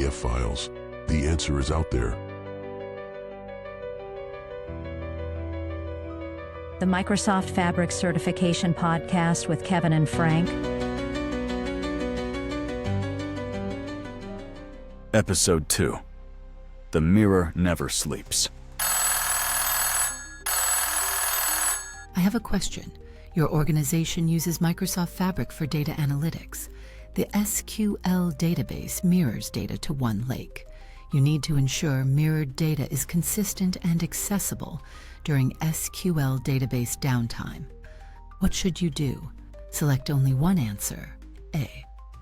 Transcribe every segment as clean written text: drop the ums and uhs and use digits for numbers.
PDF files. The answer is out there. The Microsoft Fabric Certification Podcast with Kevin and Frank. Episode 2. The Mirror Never Sleeps. I have a question. Your organization uses Microsoft Fabric for data analytics. The SQL database mirrors data to OneLake. You need to ensure mirrored data is consistent and accessible during SQL database downtime. What should you do? Select only one answer. A.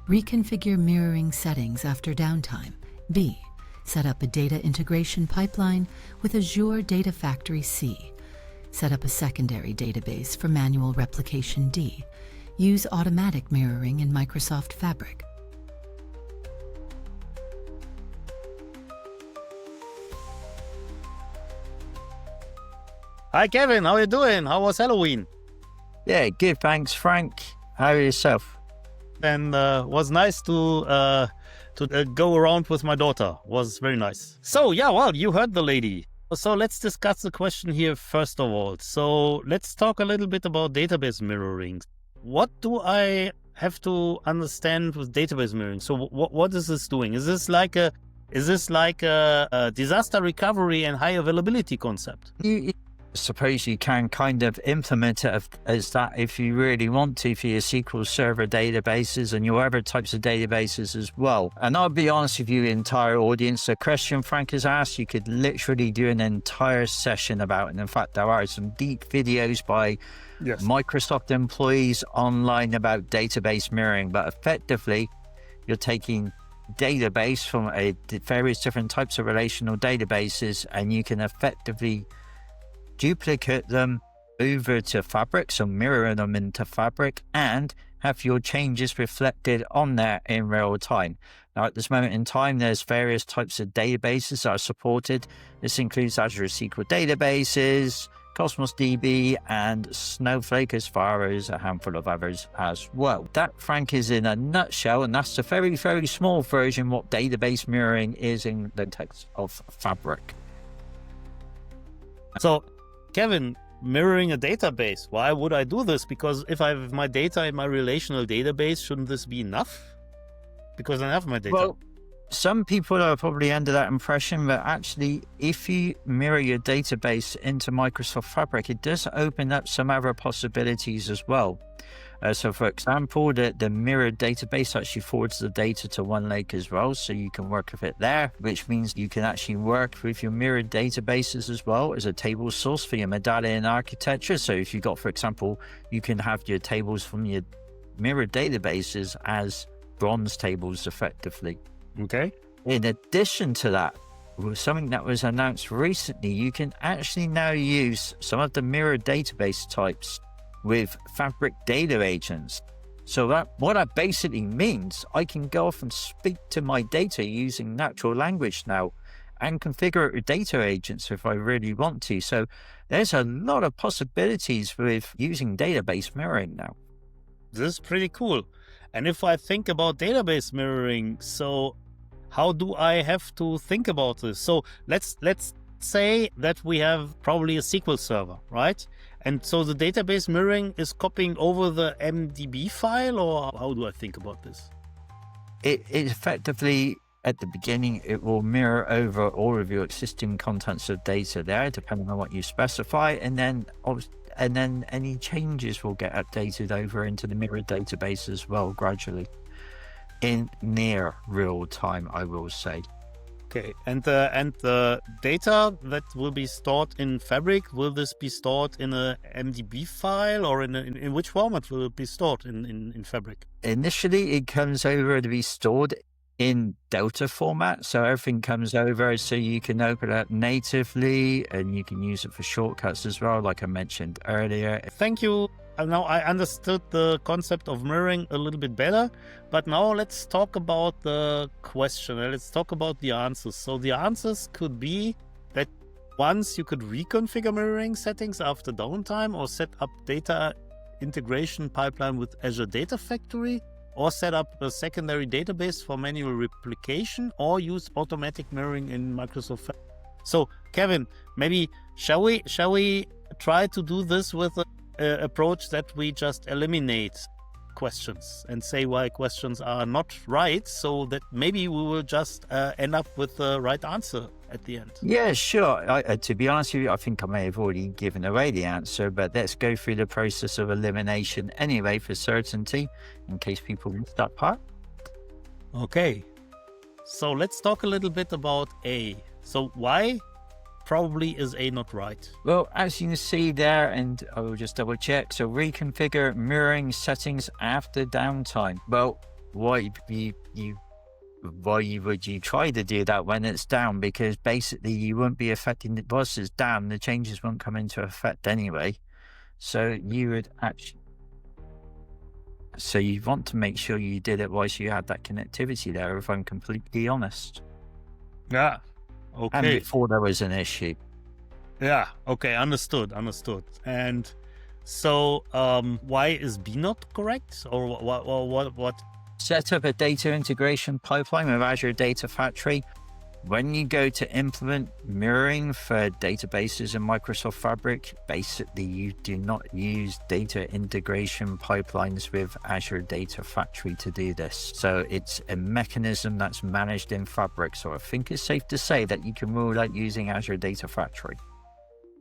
Reconfigure mirroring settings after downtime. B. Set up a data integration pipeline with Azure Data Factory C. Set up a secondary database for manual replication D. Use automatic mirroring in Microsoft Fabric. Hi Kevin, how are you doing? How was Halloween? Yeah, good, thanks, Frank. How are yourself? And was nice to go around with my daughter. Was very nice. So yeah, well, you heard the lady. So let's discuss the question here first of all. So let's talk a little bit about database mirroring. What do I have to understand with database mirroring? So what is this doing? Is this like a disaster recovery and high availability concept? Suppose you can kind of implement it as that if you really want to for your SQL Server databases and your other types of databases as well. And I'll be honest with you, entire audience, the question Frank has asked, you could literally do an entire session about it. In fact, there are some deep videos by Microsoft employees online about database mirroring, but effectively you're taking database from various different types of relational databases and you can effectively duplicate them over to Fabric, so mirror them into Fabric and have your changes reflected on there in real time. Now, at this moment in time, there's various types of databases that are supported. This includes Azure SQL databases, Cosmos DB, and Snowflake, as far as a handful of others as well. That, Frank, is in a nutshell, and that's a very, very small version what database mirroring is in the text of Fabric. So, Kevin, mirroring a database, why would I do this? Because if I have my data in my relational database, shouldn't this be enough? Because I have my data. Well, some people are probably under that impression, but actually, if you mirror your database into Microsoft Fabric, it does open up some other possibilities as well. So, for example, the mirrored database actually forwards the data to OneLake as well, so you can work with it there, which means you can actually work with your mirrored databases as well as a table source for your Metadata and architecture. So if you've got, for example, you can have your tables from your mirrored databases as bronze tables effectively. Okay. In addition to that, something that was announced recently, you can actually now use some of the mirrored database types with Fabric data agents. So what that basically means, I can go off and speak to my data using natural language now and configure it with data agents if I really want to. So there's a lot of possibilities with using database mirroring now. This is pretty cool. And if I think about database mirroring, so how do I have to think about this? So let's say that we have probably a SQL server, right? And so the database mirroring is copying over the MDB file, or how do I think about this? It effectively, at the beginning, it will mirror over all of your existing contents of data there, depending on what you specify, and then any changes will get updated over into the mirrored database as well, gradually, in near real time, I will say. Okay, and the data that will be stored in Fabric, will this be stored in a MDB file, or in which format will it be stored in Fabric? Initially, it comes over to be stored in Delta format, so everything comes over, so you can open it up natively, and you can use it for shortcuts as well, like I mentioned earlier. Thank you. Now I understood the concept of mirroring a little bit better, but now let's talk about the question. Let's talk about the answers. So the answers could be that once you could reconfigure mirroring settings after downtime, or set up data integration pipeline with Azure Data Factory, or set up a secondary database for manual replication, or use automatic mirroring in Microsoft Fabric. So, Kevin, maybe shall we try to do this with an approach that we just eliminate questions and say why questions are not right, so that maybe we will just end up with the right answer at the end? Yeah, sure. To be honest with you, I think I may have already given away the answer, but let's go through the process of elimination anyway for certainty, in case people missed that part. Okay, so let's talk a little bit about A. So why probably is A not right? Well, as you can see there, and I will just double check. So reconfigure mirroring settings after downtime. Well, why would you try to do that when it's down? Because basically you won't be affecting it. Once it's down, the changes won't come into effect anyway. So you would actually... So you want to make sure you did it whilst you had that connectivity there, if I'm completely honest. Yeah. Okay. And before there was an issue. Yeah. Okay. Understood. And so, why is B not correct, or what? Set up a data integration pipeline with Azure Data Factory. When you go to implement mirroring for databases in Microsoft Fabric, basically you do not use data integration pipelines with Azure Data Factory to do this. So it's a mechanism that's managed in Fabric. So I think it's safe to say that you can rule out using Azure Data Factory.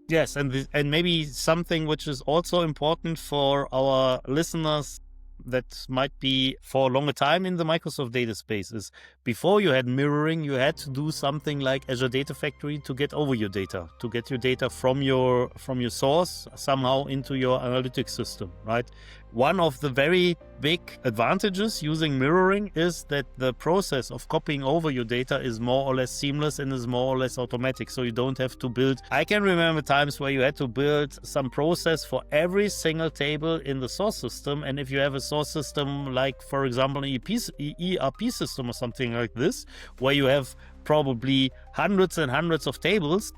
Yes, and maybe something which is also important for our listeners that might be for a longer time in the Microsoft data space is, before you had mirroring, you had to do something like Azure Data Factory to get over your data, to get your data from your source somehow into your analytics system, right? One of the very big advantages using mirroring is that the process of copying over your data is more or less seamless and is more or less automatic. So you don't have to build. I can remember times where you had to build some process for every single table in the source system. And if you have a source system, like, for example, an ERP system or something like this, where you have probably hundreds and hundreds of tables,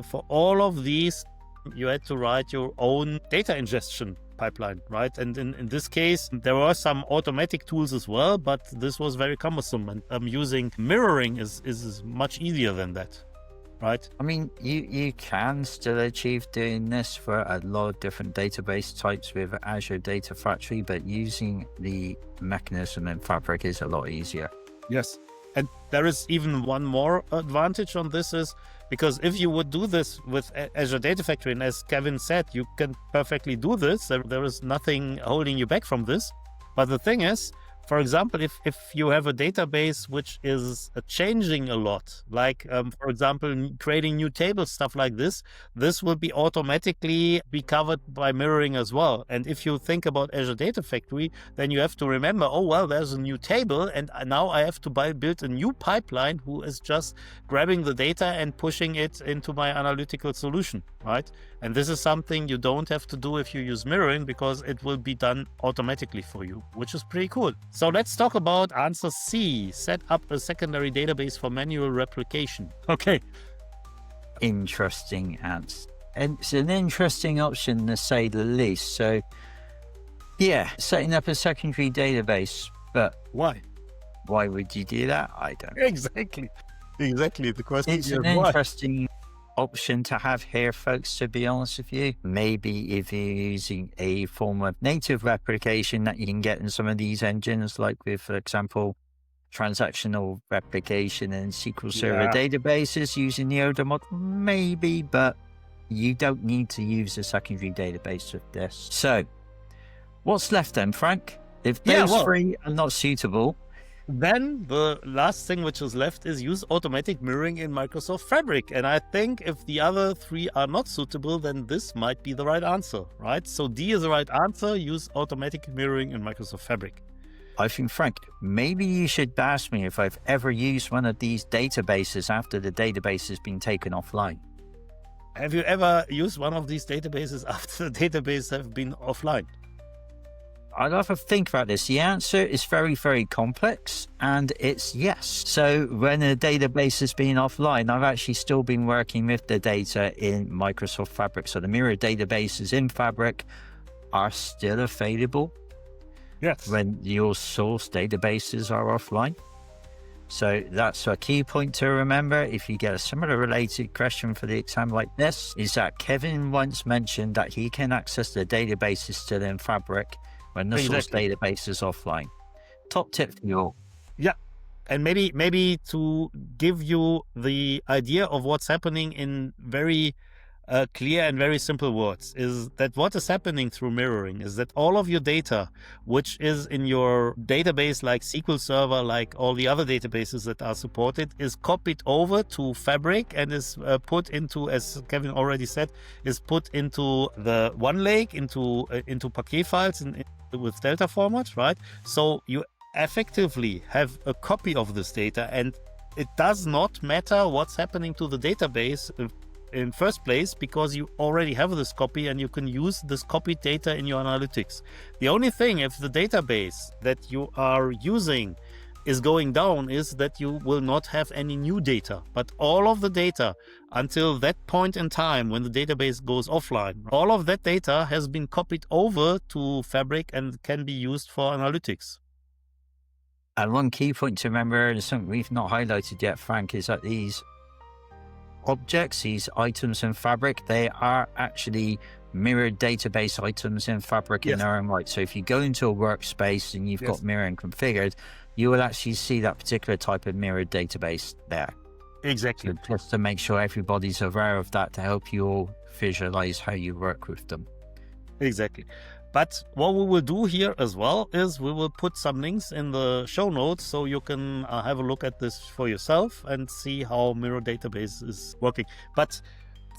for all of these, you had to write your own data ingestion pipeline, right? And in this case, there were some automatic tools as well, but this was very cumbersome. And using mirroring is much easier than that, right? I mean, you can still achieve doing this for a lot of different database types with Azure Data Factory, but using the mechanism in Fabric is a lot easier. Yes. And there is even one more advantage on this, is because if you would do this with Azure Data Factory, and as Kevin said, you can perfectly do this. There is nothing holding you back from this. But the thing is, for example, if you have a database which is changing a lot, like, for example, creating new tables, stuff like this will be automatically be covered by mirroring as well. And if you think about Azure Data Factory, then you have to remember, oh, well, there's a new table, and now I have to build a new pipeline who is just grabbing the data and pushing it into my analytical solution, right? And this is something you don't have to do if you use mirroring, because it will be done automatically for you, which is pretty cool. So let's talk about answer C, set up a secondary database for manual replication. Okay. Interesting answer. And it's an interesting option, to say the least. So, yeah, setting up a secondary database, but why? Why would you do that? I don't know. Exactly. The question is an interesting option to have here, folks, to be honest with you. Maybe if you're using a form of native replication that you can get in some of these engines, like with, for example, transactional replication and SQL Server databases using the ODA model, maybe, but you don't need to use a secondary database with this. So what's left then, Frank? If those three are not suitable, then the last thing which is left is use automatic mirroring in Microsoft Fabric. And I think if the other three are not suitable, then this might be the right answer, right? So D is the right answer. Use automatic mirroring in Microsoft Fabric. I think, Frank, maybe you should ask me if I've ever used one of these databases after the database has been taken offline. Have you ever used one of these databases after the database have been offline? I'd have to think about this. The answer is very, very complex, and it's yes. So when a database has been offline, I've actually still been working with the data in Microsoft Fabric. So the mirror databases in Fabric are still available. Yes. when your source databases are offline. So that's a key point to remember if you get a similar related question for the exam like this, is that Kevin once mentioned that he can access the databases still in Fabric when the source database is offline. Top tip for you all. Yeah. And maybe to give you the idea of what's happening in very clear and very simple words, is that what is happening through mirroring is that all of your data, which is in your database like SQL Server, like all the other databases that are supported, is copied over to Fabric and is put into, as Kevin already said, is put into the OneLake, into Parquet files with Delta format, right? So you effectively have a copy of this data, and it does not matter what's happening to the database in first place, because you already have this copy and you can use this copied data in your analytics. The only thing, if the database that you are using is going down, is that you will not have any new data, but all of the data until that point in time when the database goes offline, all of that data has been copied over to Fabric and can be used for analytics. And one key point to remember, and something we've not highlighted yet, Frank, is that these objects, these items in Fabric, they are actually mirrored database items in Fabric in their own right. So if you go into a workspace and you've got mirroring configured, you will actually see that particular type of mirrored database there. Exactly. So just to make sure everybody's aware of that, to help you all visualize how you work with them. Exactly. But what we will do here as well is we will put some links in the show notes so you can have a look at this for yourself and see how mirror database is working. But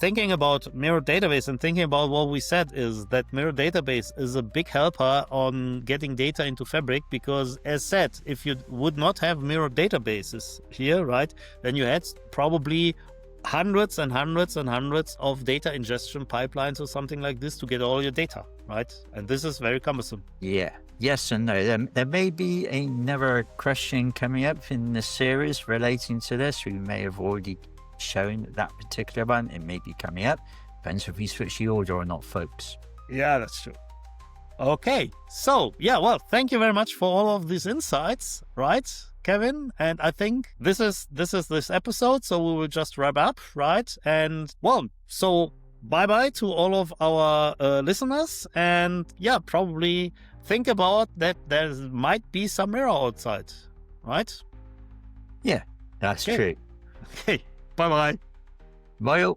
thinking about mirror database and thinking about what we said is that mirror database is a big helper on getting data into Fabric, because as said, if you would not have mirror databases here, right, then you had probably hundreds and hundreds and hundreds of data ingestion pipelines or something like this to get all your data, right? And this is very cumbersome. Yeah. Yes and no. There may be another question coming up in the series relating to this. We may have already shown that particular one. It may be coming up. Depends if we switch the order or not, folks. Yeah, that's true. Okay. So, yeah, well, thank you very much for all of these insights, right, Kevin? And I think this is this episode, so we will just wrap up, right? And well, so bye-bye to all of our listeners, and yeah, probably think about that there might be some mirror outside, right? Yeah, that's true. Okay, bye-bye. Bye.